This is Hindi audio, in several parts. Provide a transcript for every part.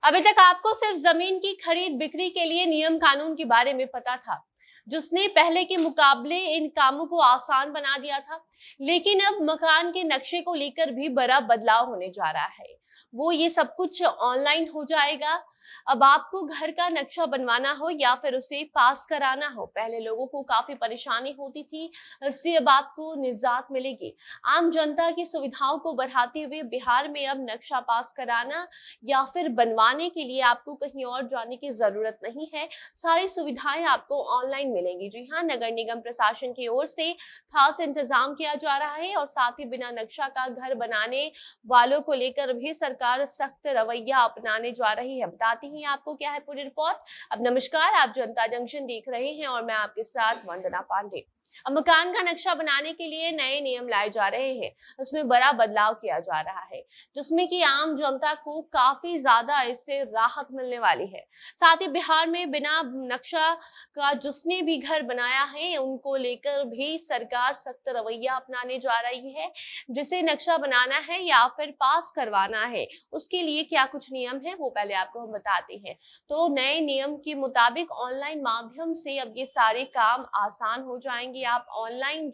अभी तक आपको सिर्फ जमीन की खरीद बिक्री के लिए नियम कानून के बारे में पता था, जिसने पहले के मुकाबले इन कामों को आसान बना दिया था। लेकिन अब मकान के नक्शे को लेकर भी बड़ा बदलाव होने जा रहा है। वो ये सब कुछ ऑनलाइन हो जाएगा। अब आपको घर का नक्शा बनवाना हो या फिर उसे पास कराना हो, पहले लोगों को काफी परेशानी होती थी, इससे अब आपको निजात मिलेगी। आम जनता की सुविधाओं को बढ़ाते हुए बिहार में अब नक्शा पास कराना या फिर बनवाने के लिए आपको कहीं और जाने की जरूरत नहीं है। सारी सुविधाएं आपको ऑनलाइन मिलेंगी। जी हाँ, नगर निगम प्रशासन की ओर से खास इंतजाम किया जा रहा है और साथ ही बिना नक्शा का घर बनाने वालों को लेकर भी सरकार सख्त रवैया अपनाने जा रही है। बताते ही आपको क्या है पूरी रिपोर्ट। अब नमस्कार, आप जनता जंक्शन देख रहे हैं और मैं आपके साथ वंदना पांडे। अब मकान का नक्शा बनाने के लिए नए नियम लाए जा रहे हैं। उसमें बड़ा बदलाव किया जा रहा है, जिसमें कि आम जनता को काफी ज्यादा इससे राहत मिलने वाली है। साथ ही बिहार में बिना नक्शा का जिसने भी घर बनाया है, उनको लेकर भी सरकार सख्त रवैया अपनाने जा रही है। जिसे नक्शा बनाना है या फिर पास करवाना है, उसके लिए क्या कुछ नियम है वो पहले आपको हम बताते हैं। तो नए नियम के मुताबिक ऑनलाइन माध्यम से अब ये सारे काम आसान हो जाएंगे। आप ऑनलाइन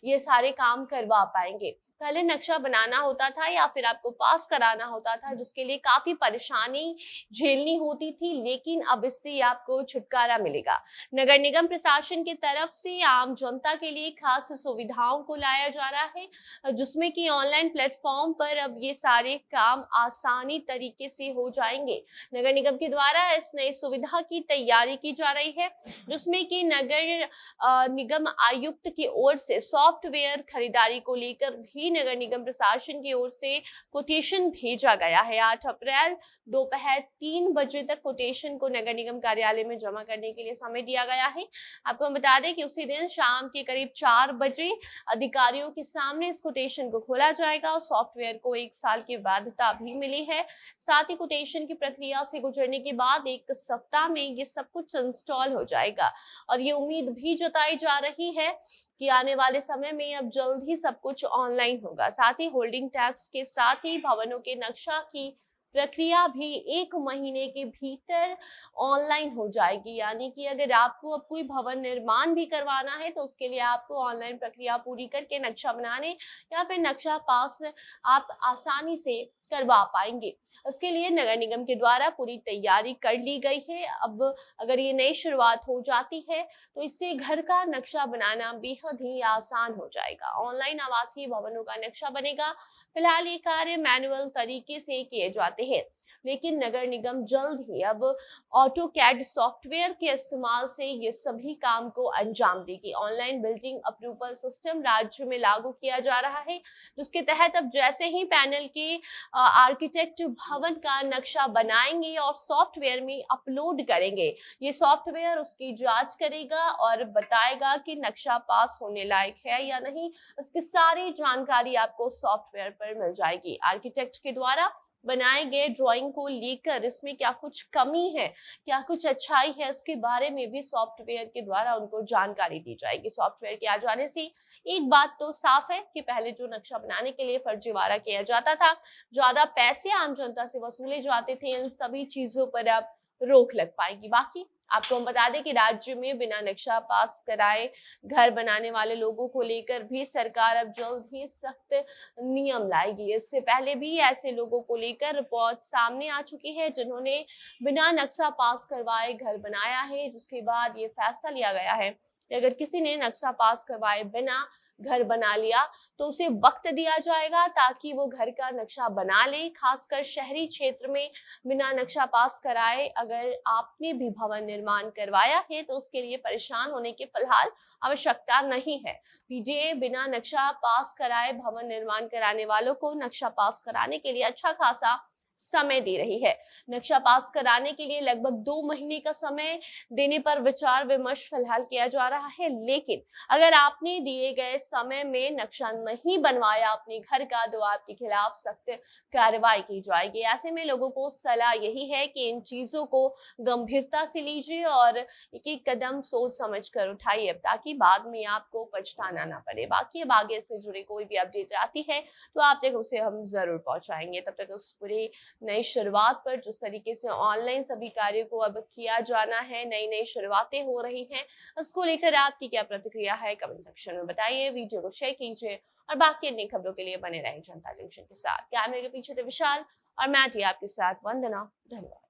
ये सारे काम करवा पाएंगे। पहले नक्शा बनाना होता था या फिर आपको पास कराना होता था, जिसके लिए काफी परेशानी झेलनी होती थी, लेकिन अब इससे आपको छुटकारा मिलेगा। नगर निगम प्रशासन की तरफ से आम जनता के लिए खास सुविधाओं को लाया जा रहा है, जिसमें कि ऑनलाइन प्लेटफॉर्म पर अब ये सारे काम आसानी तरीके से हो जाएंगे। नगर निगम के द्वारा इस नई सुविधा की तैयारी की जा रही है, जिसमें कि नगर निगम आयुक्त की ओर से सॉफ्टवेयर खरीदारी को लेकर भी नगर निगम प्रशासन की ओर से कोटेशन भेजा गया है। 8 अप्रैल दोपहर 3 बजे तक कोटेशन को नगर निगम कार्यालय में जमा करने के लिए समय दिया गया है। आपको हम बता दें कि उसी दिन शाम के करीब 4 बजे अधिकारियों के सामने इस कोटेशन को खोला जाएगा और सॉफ्टवेयर को 1 साल की वैधता भी मिली है। साथ ही कोटेशन की प्रक्रिया से गुजरने के बाद 1 सप्ताह में ये सब कुछ इंस्टॉल हो जाएगा और ये उम्मीद भी जताई जा रही है कि आने वाले समय में अब जल्द ही सब कुछ ऑनलाइन होगा। साथ ही होल्डिंग टैक्स के साथ ही भवनों के नक्शा की प्रक्रिया भी 1 महीने के भीतर ऑनलाइन हो जाएगी। यानी कि अगर आपको अब कोई भवन निर्माण भी करवाना है तो उसके लिए आपको ऑनलाइन प्रक्रिया पूरी करके नक्शा बनाने या फिर नक्शा पास आप आसानी से करवा पाएंगे। इसके लिए नगर निगम के द्वारा पूरी तैयारी कर ली गई है। अब अगर ये नई शुरुआत हो जाती है तो इससे घर का नक्शा बनाना बेहद ही आसान हो जाएगा। ऑनलाइन आवासीय भवनों का नक्शा बनेगा। फिलहाल ये कार्य मैनुअल तरीके से किए जाते हैं, लेकिन नगर निगम जल्द ही अब ऑटो कैड सॉफ्टवेयर के इस्तेमाल से ये सभी काम को अंजाम देगी। ऑनलाइन बिल्डिंग अप्रूवल सिस्टम राज्य में लागू किया जा रहा है, जिसके तहत अब जैसे ही पैनल के आर्किटेक्ट भवन का नक्शा बनाएंगे और सॉफ्टवेयर में अपलोड करेंगे, ये सॉफ्टवेयर उसकी जांच करेगा और बताएगा कि नक्शा पास होने लायक है या नहीं। इसकी सारी जानकारी आपको सॉफ्टवेयर पर मिल जाएगी। आर्किटेक्ट के द्वारा बनाए गए ड्राइंग को लेकर इसमें क्या कुछ कमी है, क्या कुछ अच्छाई है, इसके बारे में भी सॉफ्टवेयर के द्वारा उनको जानकारी दी जाएगी। सॉफ्टवेयर के आ जाने से एक बात तो साफ है कि पहले जो नक्शा बनाने के लिए फर्जीवाड़ा किया जाता था, ज्यादा पैसे आम जनता से वसूले जाते थे, इन सभी चीजों पर अब रोक लग पाएगी। बाकी आपको हम बता दें कि राज्य में बिना नक्शा पास कराए घर बनाने वाले लोगों को लेकर भी सरकार अब जल्द ही सख्त नियम लाएगी। इससे पहले भी ऐसे लोगों को लेकर रिपोर्ट सामने आ चुकी है, जिन्होंने बिना नक्शा पास करवाए घर बनाया है, जिसके बाद ये फैसला लिया गया है कि अगर किसी ने नक्शा पास करवाए बिना घर बना लिया तो उसे वक्त दिया जाएगा ताकि वो घर का नक्शा बना ले। खासकर शहरी क्षेत्र में बिना नक्शा पास कराए अगर आपने भी भवन निर्माण करवाया है तो उसके लिए परेशान होने की फिलहाल आवश्यकता नहीं है। पीडीए बिना नक्शा पास कराए भवन निर्माण कराने वालों को नक्शा पास कराने के लिए अच्छा खासा समय दे रही है। नक्शा पास कराने के लिए लगभग 2 महीने का समय देने पर विचार विमर्श फिलहाल किया जा रहा है, लेकिन अगर आपने दिए गए समय में नक्शा नहीं बनवाया अपने घर का तो आपके खिलाफ सख्त कार्रवाई की जाएगी। ऐसे में लोगों को सलाह यही है कि इन चीजों को गंभीरता से लीजिए और एक एक कदम सोच समझ कर उठाइए, ताकि बाद में आपको पछताना ना पड़े। बाकी अब आगे से जुड़ी कोई भी अपडेट आती है तो आप तक उसे हम जरूर पहुंचाएंगे। तब तक उस पूरे नई शुरुआत पर जिस तरीके से ऑनलाइन सभी कार्यों को अब किया जाना है, नई नई शुरुआतें हो रही हैं, उसको लेकर आपकी क्या प्रतिक्रिया है, कमेंट सेक्शन में बताइए। वीडियो को शेयर कीजिए और बाकी अन्य खबरों के लिए बने रहें जनता जंक्शन के साथ। कैमरे के पीछे थे विशाल और मैं थी आपके साथ वंदना। धन्यवाद।